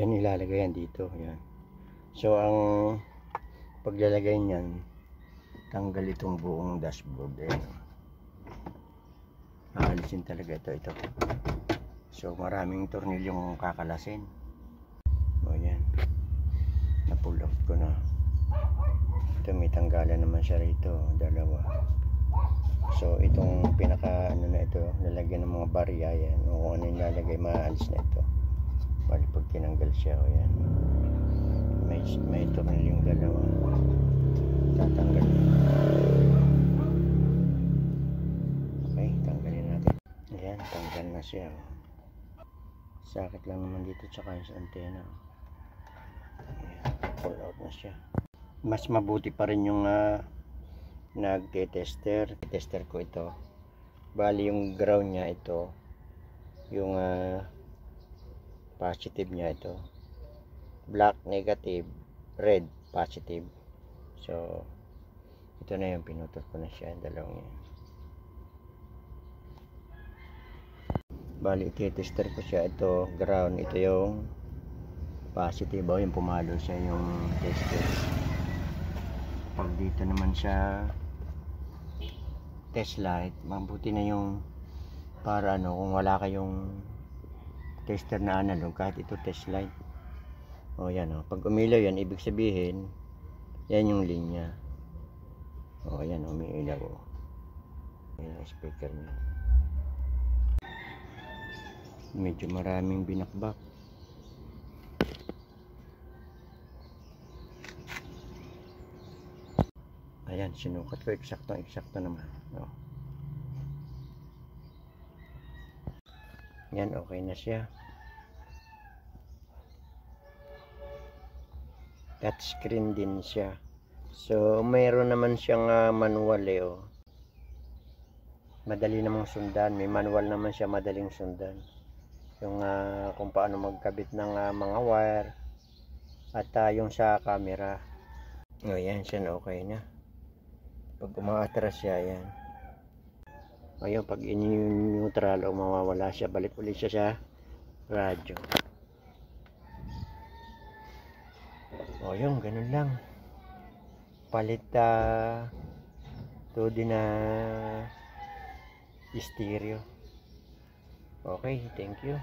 Yan ilalagay yan dito. Yan. So ang paglalagay niyan, tanggal itong buong dashboard. Ayan. Aalisin talaga ito. So maraming tornilyong kakalasin. O yan. Na-pull off ko na. Ito may tanggalan naman siya rito. Dalawa. So itong pinaka ano na ito, lalagyan ng mga barya yan. O kung ano yung lalagay, maalis na ito. Bali pag tinanggal siya, o yan. May tornilyong dalawa. Tatanggal. Okay, tanggalin natin. Ayan, tanggal na siya. Sakit lang naman dito tsaka yung sa antena. Ayan, pull out na siya. Mas mabuti pa rin yung nagte-tester. Tester ko ito. Bali yung ground niya ito. Yung positive niya ito. Black negative, red positive. So ito na yung pinutol ko na siya, dalawang yan. Bali i-tester ko siya, ito ground, ito yung positive, o yung pumalo siya yung tester. Pag dito naman siya test light, mabuti na yung para ano, kung wala kayong tester na analog, kahit ito test light. O yan o, pag umilaw yan, ibig sabihin yan yung linya. O yan, umiilaw o. Yan ang speaker niya. Medyo maraming binakbak. Ayan, sinukat ko, eksakto naman. O. Yan, okay na siya. Touchscreen din siya. So mayroon naman siyang manual oh. Madali namang sundan, may manual naman siya, madaling sundan. Yung kung paano magkabit ng mga wire at yung sa camera. O yan siya, okay na. Pag umaatras siya, yan. Ayun, pag in-neutral o mawawala siya, balik ulit siya sa radyo. O yun, ganun lang. Palit 2D na stereo. Okay, thank you.